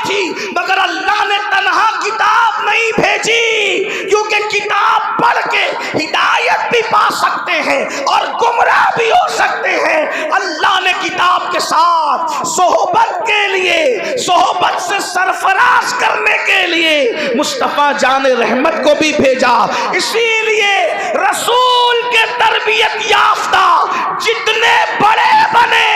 थी, मगर अल्लाह ने तन्हा किताब नहीं भेजी, क्योंकि किताब पढ़ के हिदायत भी पा सकते हैं और गुमराह भी हो सकते हैं। अल्लाह ने किताब के साथ सोहबत के लिए, सोहबत से सरफराज करने के लिए मुस्तफा जान रहमत को भी भेजा। इसीलिए रसूल के तरबियत याफ्ता जितने बड़े बने,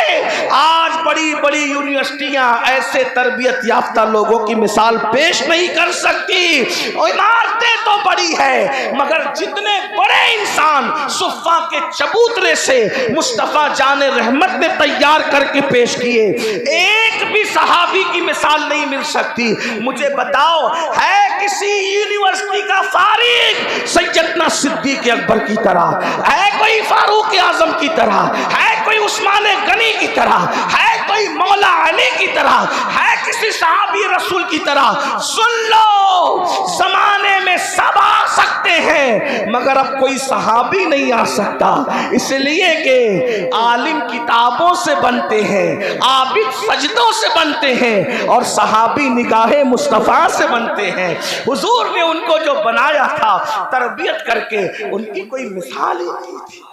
आज बड़ी बड़ी यूनिवर्सिटियां ऐसे तरबियत याफ्ता लोगों की मिसाल पेश नहीं कर सकती। इमारतें तो बड़ी है, मगर जितने बड़े इंसान सुफ़ा के चबूतरे से मुस्तफ़ा जान रहमत ने तैयार करके पेश किए, एक भी सहाबी की मिसाल नहीं मिल सकती। मुझे बताओ, है किसी यूनिवर्सिटी का फारिग सैयदना सिद्दीक़ अकबर की तरह, है कोई फारूक आजम की तरह, है कोई उस्मान गनी की तरह, है कोई मौला अली की तरह, है किसी सहाबी रसूल की तरह? सुन लो, जमाने में सब आ सकते हैं, मगर अब कोई सहाबी नहीं आ सकता, इसलिए कि आलिम किताबों से बनते हैं, आबिद सजदों से बनते हैं, और सहाबी निगाहे मुस्तफ़ा से बनते हैं। हुजूर ने उनको जो बनाया था तरबियत करके, उनकी कोई मिसाल ही नहीं थी,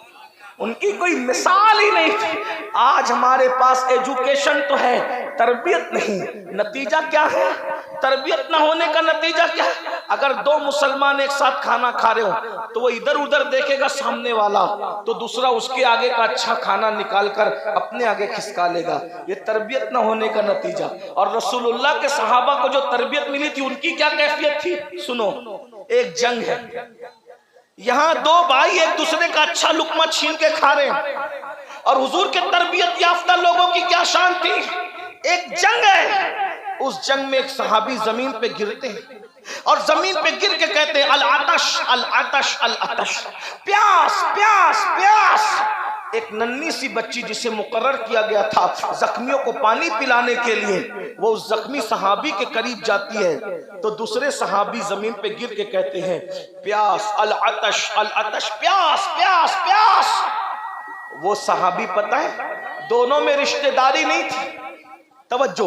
उनकी कोई मिसाल ही नहीं थी। आज हमारे पास एजुकेशन तो है, तरबियत नहीं। नतीजा क्या है? तरबियत ना होने का नतीजा क्या है? अगर दो मुसलमान एक साथ खाना खा रहे हो तो वो इधर उधर देखेगा सामने वाला, तो दूसरा उसके आगे का अच्छा खाना निकाल कर अपने आगे खिसका लेगा। ये तरबियत ना होने का नतीजा। और रसूलुल्लाह के सहाबा को जो तरबियत मिली थी, उनकी क्या कैफियत थी? सुनो, एक जंग है, यहाँ दो भाई एक दूसरे का अच्छा लुकमा छीन के खा रहे हैं, और हुजूर के तरबियत याफ्ता लोगों की क्या शान थी? एक जंग है, उस जंग में एक सहाबी जमीन पे गिरते हैं और जमीन पे गिर के कहते हैं, अल आतश अल आतश अल आतश, प्यास प्यास प्यास। एक नन्ही सी बच्ची जिसे मुकर्रर किया गया था जख्मियों को पानी पिलाने के लिए, वो उस जख्मी सहाबी के करीब जाती है, तो दूसरे सहाबी जमीन पे गिर के कहते हैं, प्यास अल आतश प्यास प्यास प्यास। वो सहाबी, पता है, दोनों में रिश्तेदारी नहीं थी। तवज्जो,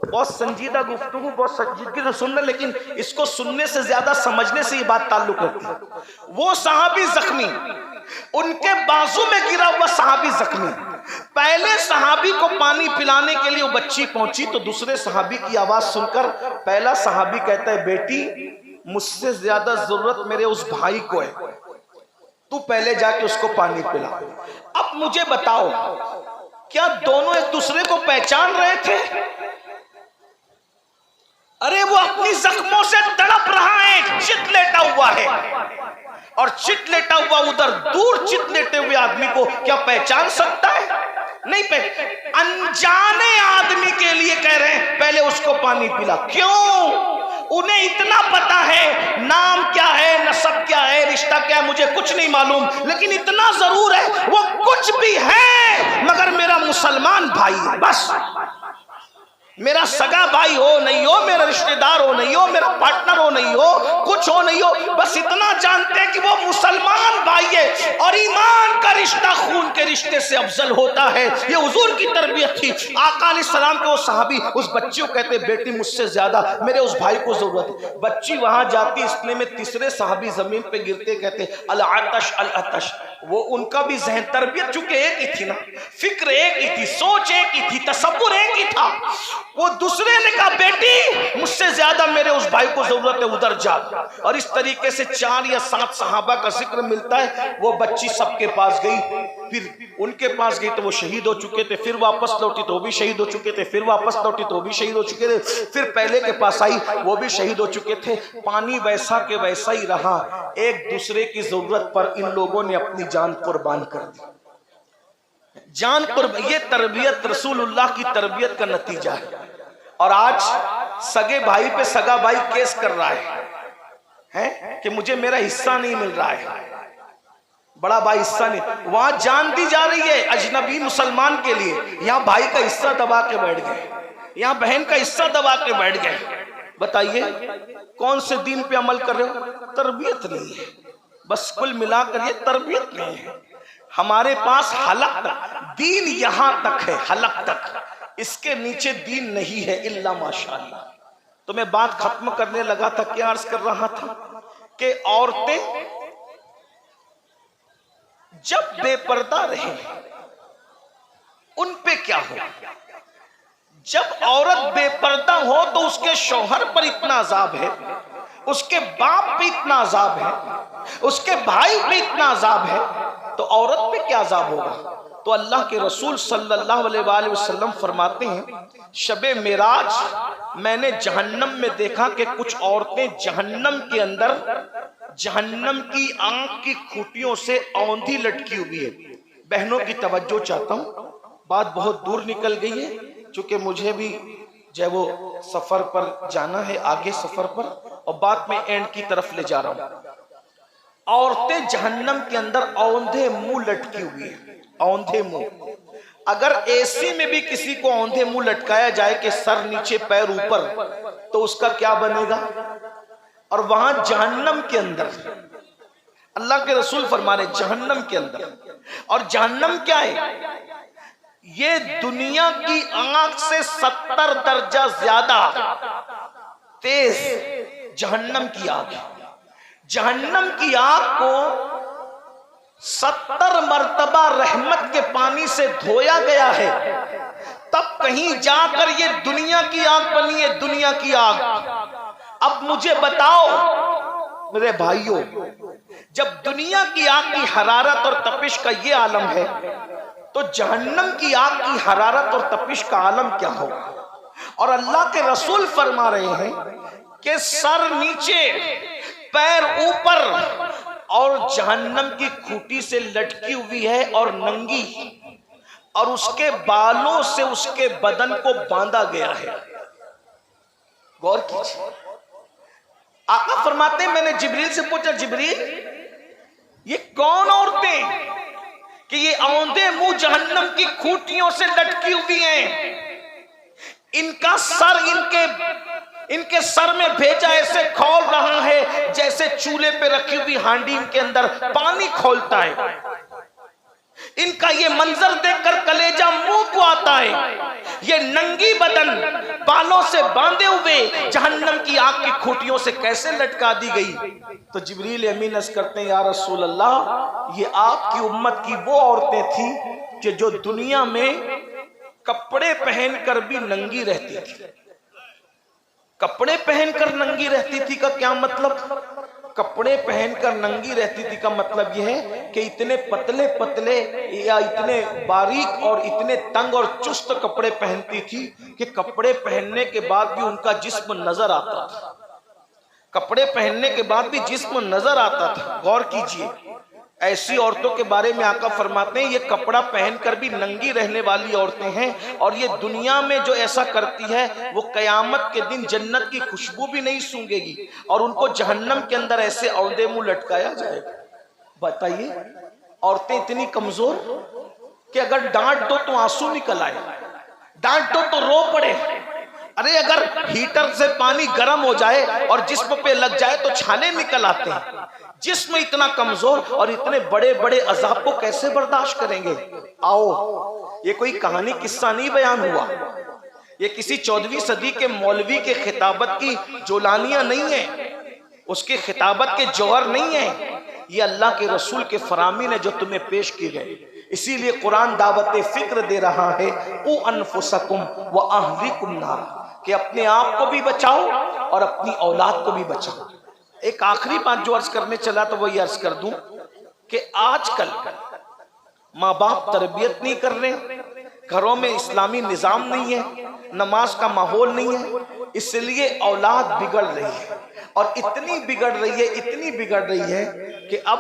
बहुत संजीदा गुफ्तगू, बहुत संजीदगी से सुनना, लेकिन इसको सुनने से ज्यादा समझने से ये बात ताल्लुक रखती है। वो सहाबी जख्मी, उनके बाजू में गिरा हुआ सहाबी जख्मी। पहले सहाबी को पानी पिलाने के लिए वो बच्ची पहुंची, तो दूसरे सहाबी की आवाज सुनकर पहला सहाबी कहता है, बेटी मुझसे ज्यादा जरूरत मेरे उस भाई को है, तू पहले जाके उसको पानी पिला। अब मुझे बताओ, क्या दोनों एक दूसरे को पहचान रहे थे? अरे वो अपनी जख्मों से तड़प रहा है, चित लेटा हुआ है, और चित लेटा हुआ उधर दूर चित लेटे हुए आदमी को क्या पहचान सकता है? नहीं पहचान। अनजाने आदमी के लिए कह रहे हैं पहले उसको पानी पिला। क्यों? उन्हें इतना पता है नाम क्या है, नसब क्या है, रिश्ता क्या है, मुझे कुछ नहीं मालूम, लेकिन इतना जरूर है वो कुछ भी है मगर मेरा मुसलमान भाई है। बस मेरा सगा भाई हो नहीं हो, मेरा रिश्तेदार हो नहीं हो, मेरा पार्टनर हो नहीं हो, कुछ हो नहीं हो, बस इतना जानते हैं कि वो मुसलमान भाई है, और ईमान का रिश्ता खून के रिश्ते से अफजल होता है। ये हुजूर की तरबियत थी। आका अलैहिस्सलाम के वो सहाबी उस बच्ची को कहते, बेटी मुझसे ज्यादा मेरे उस भाई को जरूरत है। बच्ची वहां जाती, इतने में तीसरे सहाबी जमीन पे गिरते कहते, अल आतश अल आतश। वो उनका भी जहन, तरबियत चूंकि एक ही थी ना, फिक्र एक ही थी, सोच एक ही थी, तसव्वुर एक ही था। वो दूसरे ने कहा, बेटी मुझसे ज्यादा मेरे उस भाई को जरूरत है, उधर जा। और इस तरीके से 4 या 7 सहाबा का जिक्र मिलता है। वो बच्ची सबके पास गई, फिर उनके पास गई तो वो शहीद हो चुके थे, फिर वापस लौटी तो वो भी शहीद हो चुके थे, फिर वापस लौटी तो वो भी शहीद हो चुके थे, फिर पहले के पास आई वो भी शहीद हो चुके थे। पानी वैसा के वैसा ही रहा। एक दूसरे की जरूरत पर इन लोगों ने अपनी जान कुर्बान कर दी। जान कुर्बान, ये तरबियत रसूलुल्लाह की तरबियत का नतीजा है। और आज सगे भाई पे सगा भाई केस कर रहा है कि मुझे मेरा हिस्सा नहीं मिल रहा है, बड़ा भाई हिस्सा नहीं। वहां जान दी जा रही है अजनबी मुसलमान के लिए, यहाँ भाई का हिस्सा दबा के बैठ गए, यहाँ बहन का हिस्सा दबा के बैठ गए। बताइए कौन से दीन पे अमल कर रहे हो? तरबियत नहीं है। बस कुल मिलाकर ये तरबियत नहीं है। हमारे पास हलक तक दीन, यहां तक है, हलक तक। इसके नीचे दीन नहीं है इल्ला माशाअल्लाह। तो मैं बात खत्म करने लगा था, क्या अर्ज कर रहा था कि औरतें जब बेपर्दा रहे उन पे क्या हो। जब औरत बेपर्दा हो तो उसके शौहर पर इतना अजाब है, उसके बाप पे इतना अजाब है, उसके भाई पे इतना अजाब है, तो औरत पे क्या अजाब होगा। तो अल्लाह के रसूल सल्लल्लाहु अलैहि वसल्लम फरमाते हैं, शबे मेराज मैंने जहन्नम में देखा कि कुछ औरतें जहन्नम के अंदर जहन्नम की आंख की खूंटियों से औंधी लटकी हुई है। बहनों की तवज्जो चाहता हूं, बात बहुत दूर निकल गई है, क्योंकि मुझे भी जो है वो सफर पर जाना है, आगे सफर पर, और बात में एंड की तरफ ले जा रहा हूं। औरतें जहन्नम के अंदर औंधे मुंह लटकी हुई है, औंधे मुंह। अगर एसी में भी किसी को औंधे मुंह लटकाया जाए कि सर नीचे पैर ऊपर, तो उसका क्या बनेगा। और वहां जहन्नम के अंदर अल्लाह के रसूल फरमा रहे जहन्नम के अंदर, और जहन्नम क्या है, ये दुनिया की आग से 70 दर्जा ज्यादा तेज जहन्नम की आग है। जहन्नम की आग को 70 मर्तबा रहमत के पानी से धोया गया है, तब कहीं जाकर ये दुनिया की आग बनी है, दुनिया की आग। अब मुझे बताओ मेरे भाइयों, जब दुनिया की आग की हरारत और तपिश का ये आलम है, तो जहन्नम की आग की हरारत और तपिश का आलम क्या होगा। और अल्लाह के रसूल फरमा रहे हैं कि सर नीचे पैर ऊपर, और जहन्नम की खूंटी से लटकी हुई है और नंगी, और उसके बालों से उसके बदन को बांधा गया है। गौर कीजिए, आका फरमाते हैं, मैंने जिब्रील से पूछा, जिब्रील ये कौन औरतें कि ये औंधे मुंह जहन्नम की खूंटियों से लटकी हुई हैं, इनका सर इनके सर में भेजा ऐसे खोल रहा है जैसे चूल्हे पे रखी हुई हांडी के अंदर पानी खोलता है। इनका ये मंजर देखकर कलेजा मुंह को आता है। ये नंगी बदन बालों से बांधे हुए जहन्नम की आग की खूंटियों से कैसे लटका दी गई। तो जिब्रील अमीन अर्ज़ करते हैं, या रसूल अल्लाह, ये आपकी उम्मत की वो औरतें थी कि जो दुनिया में कपड़े पहनकर भी नंगी रहती थी। कपड़े पहनकर नंगी रहती थी का क्या मतलब। कपड़े पहनकर नंगी रहती थी का मतलब यह है कि इतने पतले पतले या इतने बारीक और इतने तंग और चुस्त कपड़े पहनती थी कि कपड़े पहनने के बाद भी उनका जिस्म नजर आता था। कपड़े पहनने के बाद भी जिस्म नजर आता था। गौर कीजिए, ऐसी औरतों के बारे में आका फरमाते हैं, ये कपड़ा पहनकर भी नंगी रहने वाली औरतें हैं, और ये दुनिया में जो ऐसा करती है वो कयामत के दिन जन्नत की खुशबू भी नहीं सूंघेगी, और उनको जहन्नम के अंदर ऐसे औंधे मुंह लटकाया जाएगा। बताइए, औरतें इतनी कमजोर कि अगर डांट दो तो आंसू निकल आए, डांट दो तो रो पड़े। अरे अगर हीटर से पानी गर्म हो जाए और जिस्म पे लग जाए तो छाले निकल आते हैं। जिस्म इतना कमजोर और इतने बड़े बड़े अजाब को कैसे बर्दाश्त करेंगे। आओ, ये कोई कहानी किस्सा नहीं बयान हुआ, ये किसी 14वीं सदी के मौलवी के खिताबत की जोलानियां नहीं है, उसके खिताबत के जौहर नहीं है, ये अल्लाह के रसूल के फरामीन है जो तुम्हें पेश की गए। इसीलिए कुरान दावत फिक्र दे रहा है, ओ अनफुसकुम व अहलिकुम नार, कि अपने आप को भी बचाओ और अपनी औलाद को भी बचाओ। एक आखिरी बात जो अर्ज करने चला तो वही अर्ज कर दूं कि आजकल माँ बाप तरबियत नहीं कर रहे, घरों में इस्लामी निज़ाम नहीं है, नमाज का माहौल नहीं है, इसलिए औलाद बिगड़ रही है। और इतनी बिगड़ रही है, इतनी बिगड़ रही है कि अब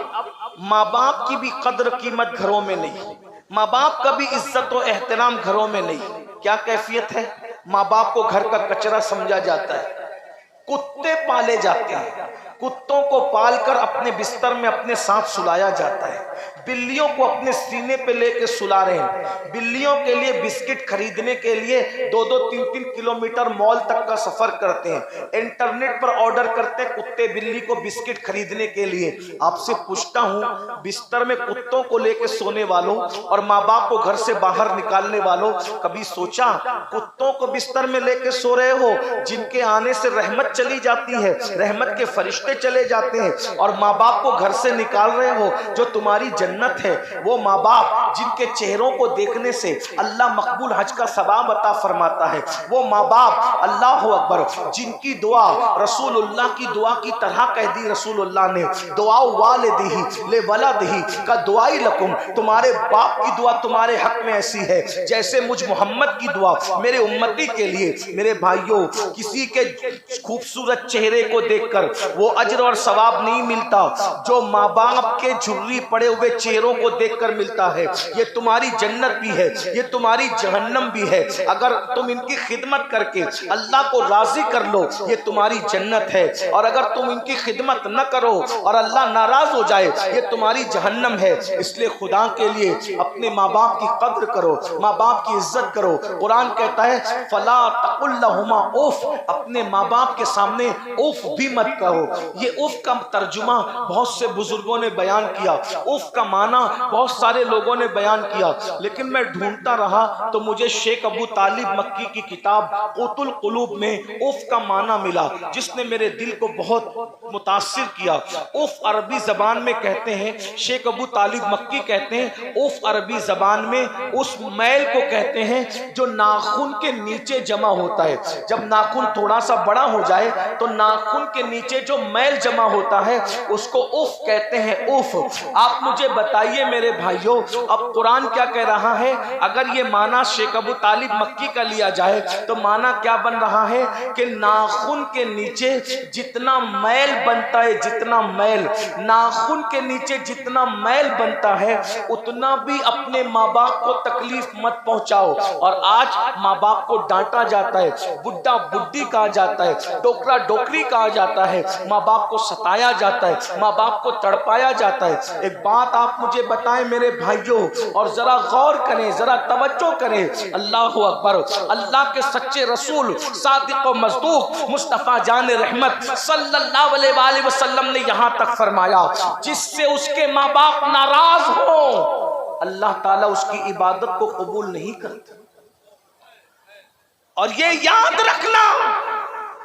माँ बाप की भी कदर कीमत घरों में नहीं, माँ बाप का भी इज्जत और एहतराम घरों में नहीं। क्या कैफियत है, माँ बाप को घर का कचरा समझा जाता है, कुत्ते पाले जाते हैं, कुत्तों को पालकर अपने बिस्तर में अपने साथ सुलाया जाता है, बिल्लियों को अपने सीने पे लेके सुला रहे हैं। बिल्लियों के लिए बिस्किट खरीदने के लिए 2-3 किलोमीटर मॉल तक का सफर करते हैं, इंटरनेट पर ऑर्डर करते हैं कुत्ते बिल्ली को बिस्किट खरीदने के लिए। आपसे पूछता हूं, बिस्तर में कुत्तों को लेके सोने वालों और माँ बाप को घर से बाहर निकालने वालों, कभी सोचा कुत्तों को बिस्तर में लेके सो रहे हो जिनके आने से रहमत चली जाती है, रहमत के फरिश्ते चले जाते हैं, और माँ बाप को घर से निकाल रहे हो जो तुम्हारी जन्नत है। वो माँ बाप जिनके चेहरों को देखने से अल्लाह मकबूल हज का सवाब अता फरमाता है, वो माँ बाप अल्लाह अकबर जिनकी दुआ रसूलुल्लाह की दुआ की तरह कह दी रसूलुल्लाह ने, दुआ वालिदिही ले वलदिही का दुआई लकुम, तुम्हारे बाप की दुआ तुम्हारे हक में ऐसी है जैसे मुझ मोहम्मद की दुआ मेरे उम्मती के लिए। मेरे भाइयों, किसी के खूबसूरत चेहरे को देखकर वो अजर और सवाब नहीं मिलता जो माँ बाप के झुर्री पड़े हुए चेहरों को देखकर मिलता है। ये तुम्हारी जन्नत भी है, ये तुम्हारी जहन्नम भी है। अगर तुम इनकी खिदमत करके अल्लाह को राजी कर लो, ये तुम्हारी जन्नत है, और अगर तुम इनकी खिदमत न करो और अल्लाह नाराज हो जाए, ये तुम्हारी जहन्नम है। इसलिए खुदा के लिए अपने माँ बाप की कद्र करो, माँ बाप की इज्जत करो। कुरान कहता है फला तकुल लहुमा उफ, अपने माँ बाप के सामने उफ भी मत कहो। ये उफ का तर्जुमा बहुत से बुजुर्गों ने बयान किया, उफ का माना बहुत सारे लोगों ने बयान किया, लेकिन मैं ढूंढता रहा तो मुझे शेख अबू तालिब मक्की की किताब क़ुतुल क़ुलूब में उफ का माना मिला, जिसने मेरे दिल को बहुत मुतासिर किया। उफ अरबी जबान में कहते हैं, शेख अबू तालिब मक्की कहते हैं उफ अरबी जबान में उस मैल को कहते हैं जो नाखून के नीचे जमा होता है। जब नाखून थोड़ा सा बड़ा हो जाए तो नाखून के नीचे जो मैल जमा होता है उसको उफ कहते हैं, उफ। आप मुझे बताइए मेरे भाइयों, अब कुरान क्या कह रहा है? अगर ये माना शेख अबू तालिब मक्की का लिया जाए तो माना क्या बन रहा है कि नाखून के नीचे जितना मैल बनता है, जितना मैल नाखून के नीचे जितना मैल बनता है, उतना भी अपने माँ बाप को तकलीफ मत पहुंचाओ। और आज माँ बाप को डांटा जाता है, बुड्ढा बुड्ढी कहा जाता है, डोकरा डोकरी कहा जाता है, माँ बाप को सताया जाता है, माँ बाप को तड़पाया जाता है। एक बात आप मुझे बताएं मेरे भाइयों, और जरा गौर करें, जरा तवज्जो करें। अल्लाह अकबर, अल्लाह के सच्चे रसूल सादिक व मज़दूक मुस्तफ़ा जान रहमत सल्लल्लाहु अलैहि वसल्लम ने यहाँ तक फरमाया, जिससे उसके माँ बाप नाराज हो अल्लाह ताला उसकी इबादत को कबूल नहीं करता। और ये याद रखना,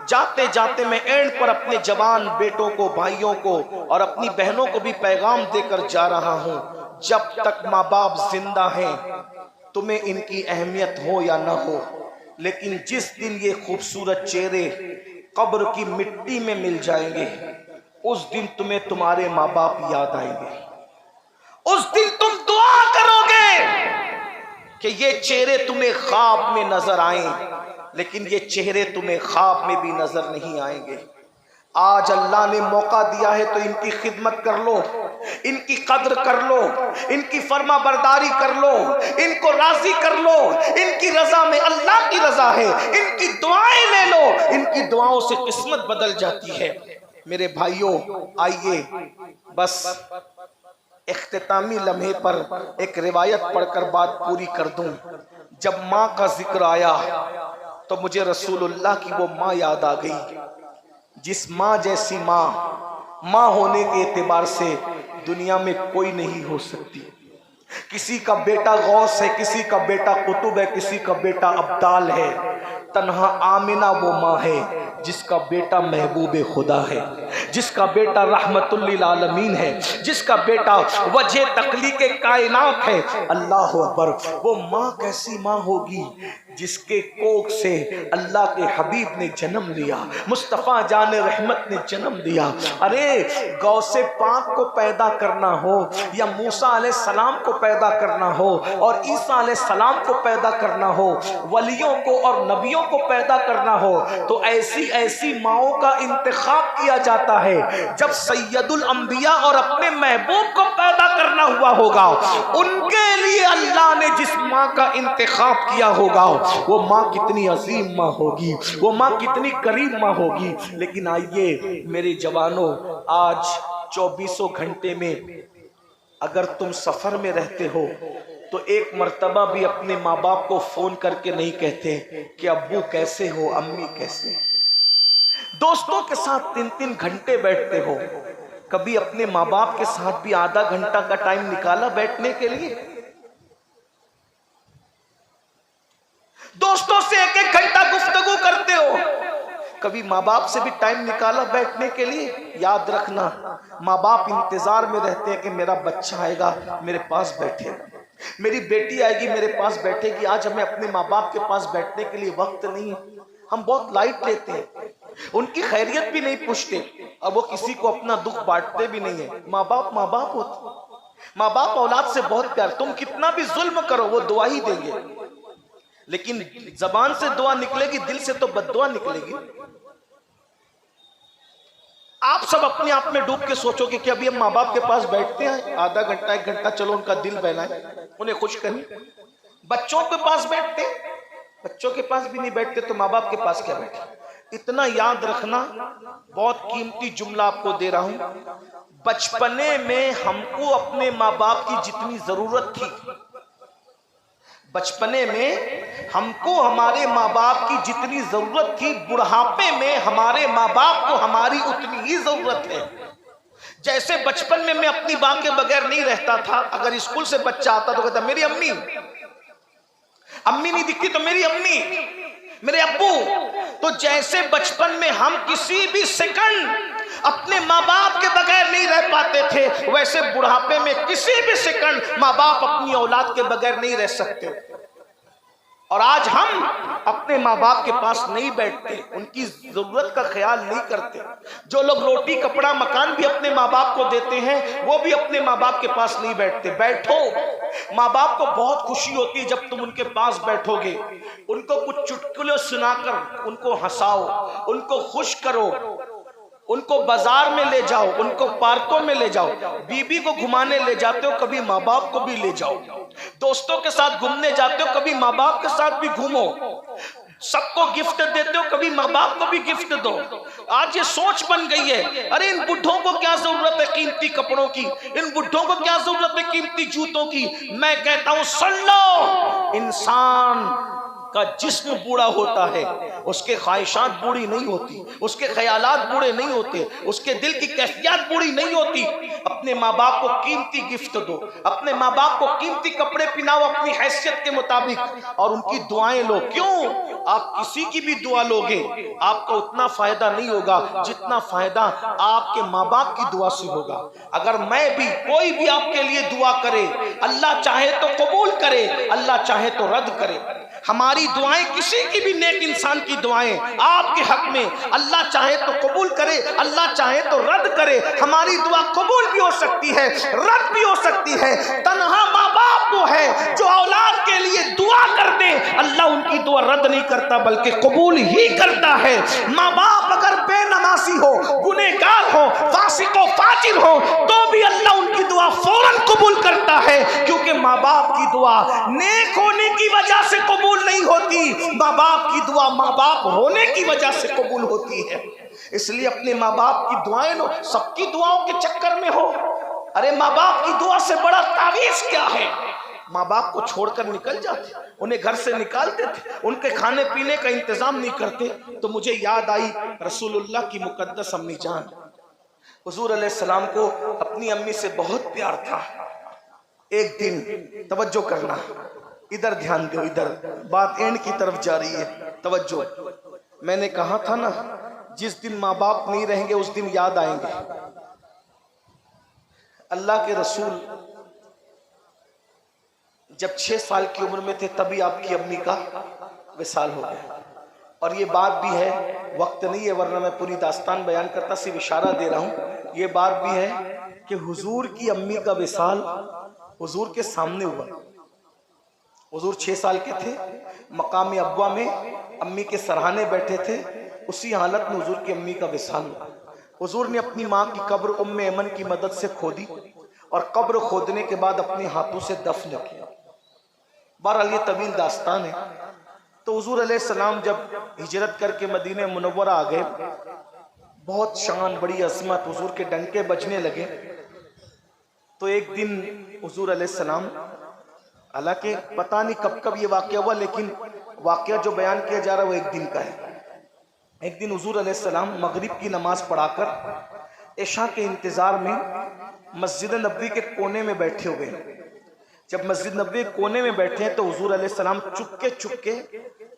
जाते जाते मैं एंड पर अपने जवान बेटों को, भाइयों को और अपनी बहनों को भी पैगाम देकर जा रहा हूं, जब तक माँ बाप जिंदा हैं तुम्हें इनकी अहमियत हो या ना हो, लेकिन जिस दिन ये खूबसूरत चेहरे कब्र की मिट्टी में मिल जाएंगे, उस दिन तुम्हें तुम्हारे माँ बाप याद आएंगे। उस दिन तुम दुआ करोगे कि ये चेहरे तुम्हें ख्वाब में नजर आए, लेकिन ये चेहरे तुम्हें ख्वाब में भी नजर नहीं आएंगे। आज अल्लाह ने मौका दिया है तो इनकी खिदमत कर लो, इनकी कद्र कर लो, इनकी फर्मा बरदारी कर लो, इनको राजी कर लो। इनकी रजा में अल्लाह की रजा है, इनकी दुआएं ले लो, इनकी दुआओं से किस्मत बदल जाती है। मेरे भाइयों, आइए बस इख्तितामी लम्हे पर एक रिवायत पढ़कर बात पूरी कर दूं। जब माँ का जिक्र आया तो मुझे रसूलुल्लाह की वो माँ याद आ गई, जिस माँ जैसी माँ होने के एतबार से दुनिया में कोई नहीं हो सकती। किसी का बेटा गौस है, किसी का बेटा कुतुब है, किसी का बेटा अब्दाल है, तन्हा आमिना वो माँ है जिसका बेटा महबूब खुदा है, जिसका बेटा रहमतुल लिल आलमीन है, जिसका बेटा वजह तख्लीक कायनात है। अल्लाह अकबर, वो माँ कैसी माँ होगी जिसके कोख से अल्लाह के हबीब ने जन्म लिया, मुस्तफ़ा जान रहमत ने जन्म दिया। अरे गौसे पाक को पैदा करना हो या मूसा अलैहिस्सलाम को पैदा करना हो और ईसा अलैहिस्सलाम को पैदा करना हो, वलियों को और नबियों को पैदा करना हो, तो ऐसी ऐसी माओं का इंतखाब किया जाता है। जब सैयदुल अंबिया और अपने महबूब को पैदा करना हुआ होगा, उनके लिए अल्लाह ने जिस माँ का इंतखाब किया होगा वो माँ कितनी अजीम माँ होगी, वो माँ कितनी करीम माँ होगी। लेकिन आइए मेरे जवानों, आज 24 घंटे में अगर तुम सफर में रहते हो तो एक मर्तबा भी अपने माँ बाप को फोन करके नहीं कहते कि अब्बू कैसे हो, अम्मी कैसे हैं। दोस्तों के साथ 3-3 घंटे बैठते हो, कभी अपने माँ बाप के साथ भी आधा घंटा का टाइम निकाला बैठने के लिए? दोस्तों से 1-1 घंटा गुफ्तगू करते हो, कभी माँ बाप से भी टाइम निकाला बैठने के लिए? याद रखना, माँ बाप इंतजार में रहते हैं कि मेरा बच्चा आएगा मेरे पास बैठेगा, मेरी बेटी आएगी मेरे पास बैठेगी। आज हमें अपने माँ बाप के पास बैठने के लिए वक्त नहीं है, हम बहुत लाइट लेते हैं, उनकी खैरियत भी नहीं पूछते और वो किसी को अपना दुख बांटते भी नहीं है। माँ बाप होते, माँ बाप औलाद से बहुत प्यार, तुम कितना भी जुल्म करो वो दुआ ही देंगे, लेकिन जबान से दुआ निकलेगी, दिल से तो बद्दुआ निकलेगी। आप सब अपने आप में डूब के सोचोगे कि अभी हम माँ बाप के पास बैठते हैं आधा घंटा 1 घंटा, चलो उनका दिल बहलाएं, उन्हें खुश करें। बच्चों के पास बैठते, बच्चों के पास भी नहीं बैठते तो माँ बाप के पास क्या बैठे। इतना याद रखना, बहुत कीमती जुमला आपको दे रहा हूं, बचपने में हमको अपने माँ बाप की जितनी जरूरत थी, बचपने में हमको हमारे माँ बाप की जितनी जरूरत थी, बुढ़ापे में हमारे माँ बाप को हमारी उतनी ही जरूरत है। जैसे बचपन में मैं अपनी माँ के बगैर नहीं रहता था, अगर स्कूल से बच्चा आता तो कहता मेरी अम्मी, अम्मी नहीं दिखती तो मेरी अम्मी, मेरे अब्बू। तो जैसे बचपन में हम किसी भी सेकंड अपने माँ बाप के बगैर नहीं रह पाते थे, वैसे बुढ़ापे में किसी भी सेकंड माँ बाप अपनी औलाद के बगैर नहीं रह सकते। और आज हम अपने माँ बाप के पास नहीं बैठते, उनकी जरूरत का ख्याल नहीं करते। जो लोग रोटी कपड़ा मकान भी अपने माँ बाप को देते हैं, वो भी अपने माँ बाप के पास नहीं बैठते। बैठो, माँ बाप को बहुत खुशी होती है जब तुम उनके पास बैठोगे, उनको कुछ चुटकुले सुनाकर उनको हंसाओ, उनको खुश करो, उनको बाजार में ले जाओ, उनको पार्कों में ले जाओ, बीबी को घुमाने ले जाते हो, कभी माँ बाप को भी ले जाओ, दोस्तों के साथ घूमने जाते हो, कभी माँ बाप के साथ भी घूमो, सबको गिफ्ट देते हो, कभी माँ बाप को भी गिफ्ट दो। आज ये सोच बन गई है, अरे इन बुढ़ों को क्या जरूरत है कीमती कपड़ों की, इन बुढ़ों को क्या जरूरत है कीमती जूतों की। मैं कहता हूं सुन लो, इंसान का जिस्म बूढ़ा होता है, उसके ख्वाहिशात बूढ़ी नहीं होती, उसके ख्यालात बूढ़े नहीं होते, उसके दिल की कैफियत बूढ़ी नहीं होती। अपने माँ बाप को कीमती गिफ्ट दो, अपने माँ बाप को कीमती कपड़े पहनाओ अपनी हैसियत के मुताबिक, और उनकी दुआएं लो। क्यों? आप किसी की भी दुआ लोगे आपको उतना फायदा नहीं होगा जितना फायदा आपके माँ बाप की दुआ से होगा। अगर मैं भी, कोई भी आपके लिए दुआ करे, अल्लाह चाहे तो कबूल करे, अल्लाह चाहे तो रद्द करे। हमारी दुआएं, किसी की भी नेक इंसान की दुआएं आपके हक में, अल्लाह चाहे तो कबूल करे, अल्लाह चाहे तो रद्द करे। हमारी दुआ कबूल भी हो सकती है, रद्द भी हो सकती है। तन्हा माँ बाप वो है जो औलाद के लिए दुआ कर दे, अल्लाह उनकी दुआ रद्द नहीं करता बल्कि कबूल ही करता है। माँ बाप अगर बेनमाजी हो, गुनहगार हो, फासिक हो, फाजिर हो, तो भी अल्लाह उनकी दुआ फौरन कबूल करता है, क्योंकि माँ बाप की दुआ नेक होने की वजह से कबूल नहीं होती, माँ बाप की दुआ माँ बाप होने की वजह से कबूल होती है। इसलिए अपने माँ बाप की दुआएं लो, सबकी दुआओं के चक्कर में हो। अरे माँ बाप की दुआ से बड़ा तावीज क्या है? माँ बाप को छोड़कर निकल जाते, उन्हें घर से निकालते थे, उनके खाने पीने का इंतजाम नहीं करते। तो मुझे याद आई रसूलुल्लाह की मुकद्दस अम्मी जान, हुजूर अलैहिस्सलाम को अपनी अम्मी से बहुत प्यार था। एक दिन, तवज्जो करना, इधर ध्यान दो, इधर बात एंड की तरफ जा रही है, तवज्जो। मैंने कहा था ना, जिस दिन माँ बाप नहीं रहेंगे उस दिन याद आएंगे। अल्लाह के रसूल जब 6 साल की उम्र में थे तभी आपकी अम्मी का विसाल हो गया। और ये बात भी है, वक्त नहीं है वरना मैं पूरी दास्तान बयान करता, सिर्फ इशारा दे रहा हूँ। ये बात भी है कि हुजूर की अम्मी का विसाल हुजूर के सामने हुआ। हुजूर 6 साल के थे, मकाम अब्वा में अम्मी के सराहने बैठे थे, उसी हालत में हुजूर की अम्मी का विसाल हुआ। हुजूर ने अपनी माँ की कब्र उम्मे ऐमन की मदद से खोदी और कब्र खोदने के बाद अपने हाथों से दफन किया। बहरहाल ये तवील दास्तान है। तो हुजूर अलैहिस्सलाम जब हिजरत करके मदीने मुनव्वरा आ गए, बहुत शान बड़ी अजमत, हुजूर के डंके बजने लगे। तो एक दिन हुजूर अलैहिस्सलाम, हालांकि पता नहीं कब कब ये वाक़या हुआ, लेकिन वाक़या जो बयान किया जा रहा है वो एक दिन का है। एक दिन हुजूर अलैहिस्सलाम मगरिब की नमाज पढ़ाकर इशा के इंतज़ार में मस्जिद नबवी के कोने में बैठे हुए हैं। जब मस्जिद नबवी के कोने में बैठे हैं तो हुजूर अलैहिस्सलाम चुपके चुपके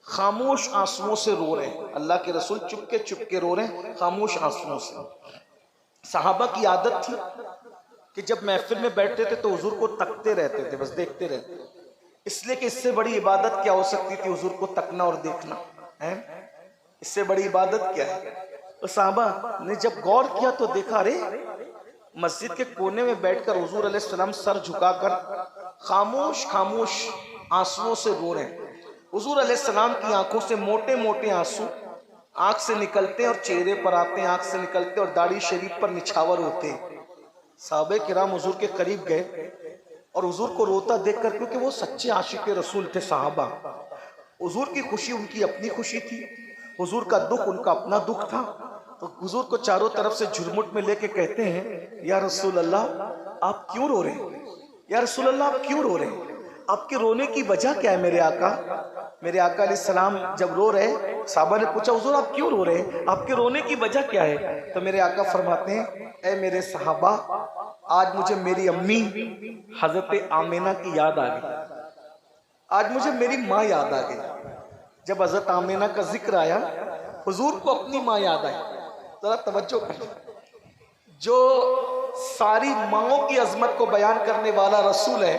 खामोश आंसुओं से रो रहे हैं। अल्लाह के रसूल चुपके चुपके रो रहे हैं खामोश आंसुओं से। सहाबा की आदत थी कि जब महफिल में बैठते थे तो हुजूर को तकते रहते थे, बस देखते रहते, इसलिए कि इससे बड़ी इबादत क्या हो सकती थी हुजूर को तकना और देखना है। इससे बड़ी इबादत क्या है। तो सहाबा ने जब गौर किया तो देखा, अरे मस्जिद के कोने में बैठकर हुजूर अलैहिस्सलाम सर झुकाकर खामोश खामोश आंसुओं से रो रहे हैं। हुजूर अलैहिस्सलाम की आंखों से मोटे मोटे आंसू आंख से निकलते हैं और चेहरे पर आते हैं, आंख से निकलते और दाढ़ी शरीफ पर निछावर होते हैं। साहबे किराम हुजूर के करीब गए और हुजूर को रोता देखकर, क्योंकि वो सच्चे आशिक रसूल थे साहबा, हुजूर की खुशी उनकी अपनी खुशी थी, हुजूर का दुख उनका अपना दुख था। तो हुजूर को चारों तरफ से झुरमुट में लेके कहते हैं, या रसूल अल्लाह आप क्यों रो रहे हैं? या रसूल अल्लाह आप क्यों रो रहे हैं? आपके रोने की वजह क्या है मेरे आका? मेरे आका अलैहिस्सलाम जब रो रहे, साहबा ने पूछा हुजूर आप क्यों रो रहे हैं, आपके रोने की वजह क्या है? तो मेरे आका फरमाते हैं, ऐ मेरे सहाबा, आज मुझे मेरी अम्मी हजरत आमिना की याद आ गई, आज मुझे मेरी माँ याद आ गई। जब हजरत आमिना का जिक्र आया, हुजूर को अपनी माँ याद आई। जरा तवज्जो कर, जो सारी माँओं की अजमत को बयान करने वाला रसूल है,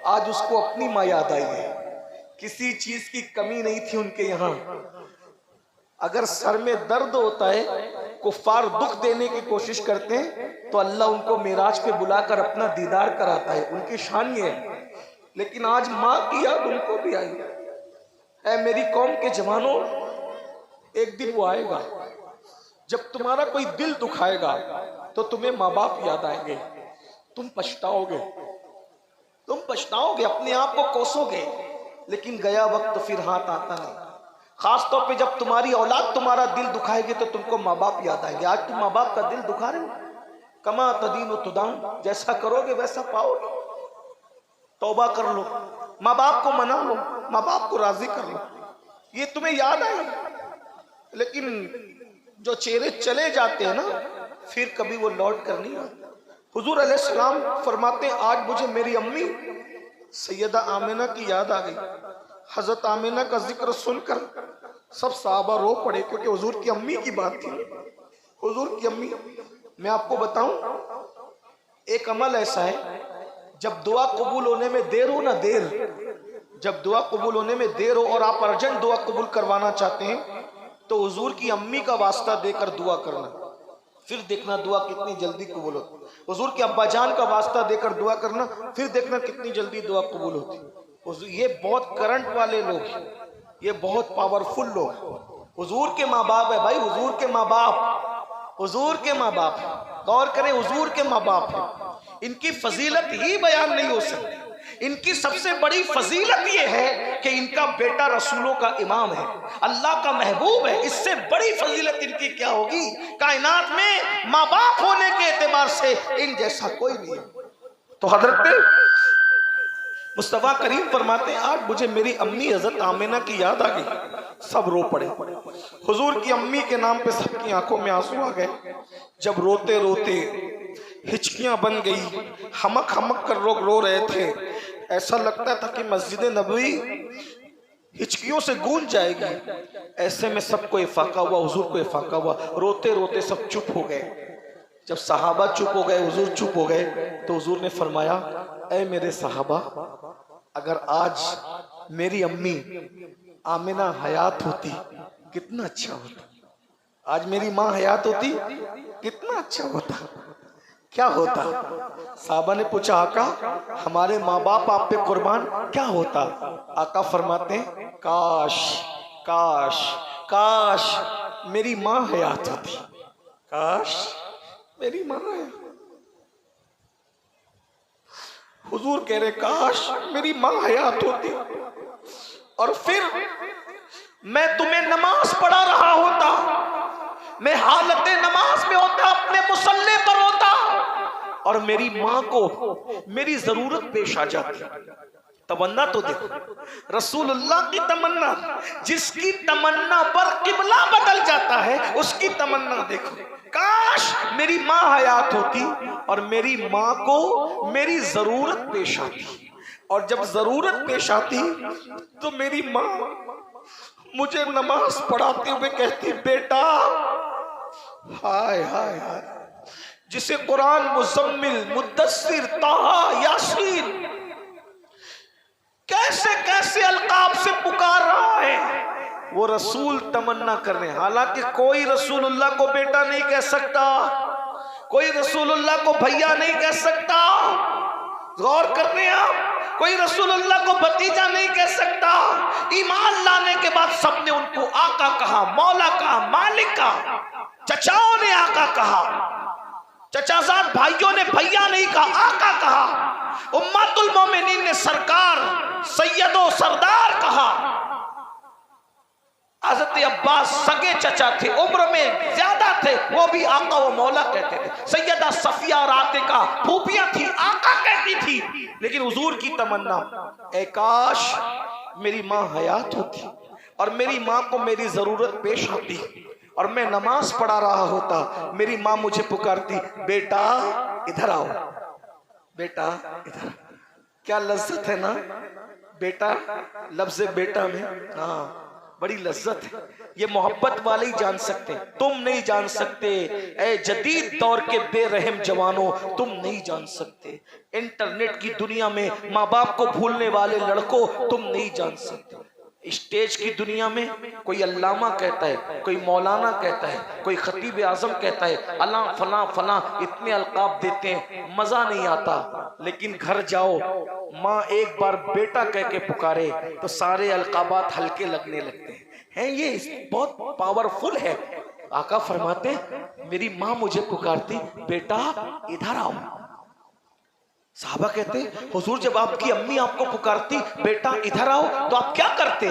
आज उसको अपनी माँ याद आई है। किसी चीज की कमी नहीं थी उनके यहाँ। अगर सर में दर्द होता है, कुफ्फार दुख देने की कोशिश करते हैं, तो अल्लाह उनको मेराज पे बुलाकर अपना दीदार कराता है, उनकी शान ये है। लेकिन आज माँ की याद उनको भी आई। ऐ मेरी कौम के जवानों, एक दिन वो आएगा जब तुम्हारा कोई दिल दुखाएगा तो तुम्हें माँ बाप याद आएंगे, तुम पछताओगे, तुम पछताओगे, अपने आप को कोसोगे, लेकिन गया वक्त फिर हाथ आता नहीं। खास तौर पे जब तुम्हारी औलाद तुम्हारा दिल दुखाएगी तो तुमको माँ बाप याद आएंगे। आज तुम माँ बाप का दिल दुखा रहे हो, कमा तदीन तुदान, जैसा करोगे वैसा पाओगे। तौबा कर लो, माँ बाप को मना लो, माँ बाप को राजी कर लो, ये तुम्हें याद आएगा। लेकिन जो चेहरे चले जाते हैं ना, फिर कभी वो लौट कर नहीं आते। हुजूर अलैहिस्सलाम फरमाते हैं, आज मुझे मेरी अम्मी सैयदा आमिना की याद आ गई। हजरत आमिना का जिक्र सुनकर सब सहाबा रो पड़े, क्योंकि हुजूर की अम्मी की बात थी। हुजूर की अम्मी, मैं आपको बताऊं, एक अमल ऐसा है, जब दुआ कबूल होने में देर हो ना, देर, जब दुआ कबूल होने में देर हो और आप अर्जेंट दुआ कबूल करवाना चाहते हैं, तो हुजूर की अम्मी का वास्ता देकर दुआ करना, फिर देखना दुआ कितनी जल्दी कबूल होती। हुजूर के अब्बा जान का वास्ता देकर दुआ करना, फिर देखना कितनी जल्दी दुआ कबूल होती। ये बहुत करंट वाले लोग, ये बहुत पावरफुल लोग। हुजूर के माँ बाप है भाई, हुजूर के माँ बाप, हुजूर के माँ बाप, गौर करें, हुजूर के माँ बाप है। इनकी फजीलत ही बयान नहीं हो सकती। इनकी सबसे बड़ी फजीलत ये है कि इनका बेटा रसूलों का इमाम है, अल्लाह का महबूब है। इससे बड़ी फजीलत इनकी क्या होगी? कायनात में माँ बाप होने के एतबार से इन जैसा कोई नहीं है। तो हजरत मुस्तफा करीम फरमाते हैं, आज मुझे मेरी अम्मी हजरत आमिना की याद आ गई। सब रो पड़े। हुजूर की अम्मी के नाम पे सबकी आंखों में आंसू आ गए। जब रोते रोते हिचकियां बन गई, हमक हमक कर लोग रो रहे थे। ऐसा लगता था कि मस्जिद नबवी हिचकियों से गूंज जाएगी। ऐसे में सबको इफाका हुआ, हुजूर को इफाका हुआ। रोते रोते सब चुप हो गए। जब सहाबा चुप हो गए, हुजूर चुप हो गए, तो हुजूर ने फरमाया, ऐ मेरे सहाबा, अगर आज मेरी अम्मी आमिना हयात होती कितना अच्छा होता। आज मेरी माँ हयात होती कितना अच्छा होता। क्या होता? साहबा ने पूछा, आका हमारे माँ बाप आप पे कुर्बान, क्या होता? आका फरमाते हैं, काश काश काश मेरी माँ हयात होती, काश मेरी माँ है। हुजूर कह रहे काश मेरी माँ हयात होती और फिर मैं तुम्हें नमाज पढ़ा रहा होता, मैं हालत नमाज में होता, अपने मुसल्ले पर होता और मेरी माँ को मेरी जरूरत पेश आ जाती। तमन्ना तो देखो, रसूलुल्लाह की तमन्ना, जिसकी तमन्ना पर किबला बदल जाता है उसकी तमन्ना देखो। काश मेरी माँ हयात होती और मेरी माँ को मेरी जरूरत पेश आती, और जब जरूरत पेश आती तो मेरी माँ मुझे नमाज पढ़ाते हुए कहती, बेटा, हाय हाय हाय, जिसे कुरान मुज़म्मिल, मुद्दस्सिर, ताहा, यासीन कैसे कैसे अलकाब से पुकार रहा है, वो रसूल तमन्ना कर रहे हैं। हालांकि कोई रसूलुल्लाह को बेटा नहीं कह सकता, कोई रसूलुल्लाह को भैया नहीं कह सकता, गौर कर रहे हैं आप, कोई रसूलुल्लाह को भतीजा नहीं कह सकता। ईमान लाने के बाद सबने उनको आका कहा, मौला कहा, मालिक कहा। चचाओं ने आका कहा, चचाजाद भाइयों ने भैया नहीं कहा, आका कहा। उम्मतुल मोमिनीन ने सरकार, सैयदो, सरदार कहा। हज़रत अब्बास सगे चचा थे, उम्र में ज्यादा थे, वो भी आका व मौला कहते थे। सैयदा सफिया और आतिका फूफियां थी, आका कहती थी। लेकिन हुजूर की तमन्ना, ए काश मेरी माँ हयात होती और मेरी माँ को मेरी जरूरत पेश आती और मैं नमाज पढ़ा रहा होता, मेरी माँ मुझे पुकारती, बेटा इधर आओ, बेटा इधर। क्या लज्जत है ना बेटा, लफ्ज़ बेटा में, हाँ बड़ी लज्जत है। ये मोहब्बत वाले ही जान सकते हैं, तुम नहीं जान सकते। ए जदीद दौर के बेरहम जवानों, तुम नहीं जान सकते। इंटरनेट की दुनिया में माँ बाप को भूलने वाले लड़कों, तुम नहीं जान सकते। स्टेज की दुनिया में कोई अल्लामा कहता है, कोई मौलाना कहता है, कोई खतीब आजम कहता है, अल्लाह फला फला, इतने अलकाब देते हैं, मजा नहीं आता। लेकिन घर जाओ, माँ एक बार बेटा कह के पुकारे तो सारे अलकाबात हल्के लगने लगते हैं। ये बहुत पावरफुल है। आका फरमाते, मेरी माँ मुझे पुकारती, बेटा इधर आओ। साहबा कहते, हुजूर जब आपकी अम्मी आपको पुकारती, बेटा इधर आओ, तो आप क्या करते?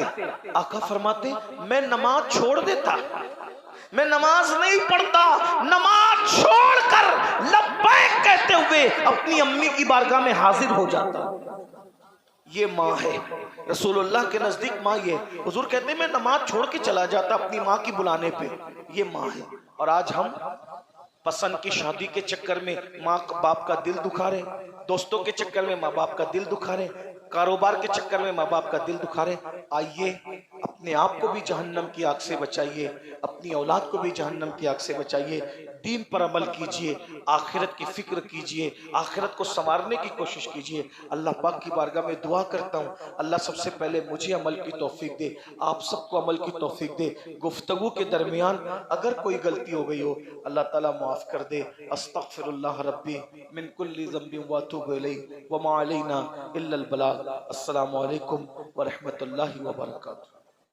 आका फरमाते, मैं नमाज छोड़ देता, मैं नमाज नहीं पढ़ता, नमाज छोड़कर लब्बैक कहते हुए अपनी अम्मी की बारगाह में हाजिर हो जाता। ये माँ है, रसूलुल्लाह के नजदीक माँ ये। हुजूर कहते, मैं नमाज छोड़ के चला जाता अपनी माँ की बुलाने पे। ये माँ है। और आज हम पसंद की शादी के चक्कर में माँ बाप का दिल दुखा रहे, दोस्तों के चक्कर में माँ बाप का दिल दुखा रहे, कारोबार के चक्कर में माँ बाप का दिल दुखा रहे। आइए अपने आप को भी जहन्नम की आग से बचाइए, अपनी औलाद को भी जहन्नम की आग से बचाइए। दीन पर अमल कीजिए, आखिरत की फिक्र कीजिए, आखिरत को संवारने की कोशिश कीजिए। अल्लाह पाक की बारगाह में दुआ करता हूँ, अल्लाह सबसे पहले मुझे अमल की तौफीक दे, आप सबको अमल की तौफीक दे। गुफ्तगू के दरमियान अगर कोई गलती हो गई हो, अल्लाह ताला माफ़ कर दे। अस्तगफिरुल्लाह रब्बी मिन कुल्ली ज़ंबिन व अतूबु इलैहि व मा अलैना इल्लल बलाग। अस्सलामु अलैकुम व रहमतुल्लाहि व बरकातुहू।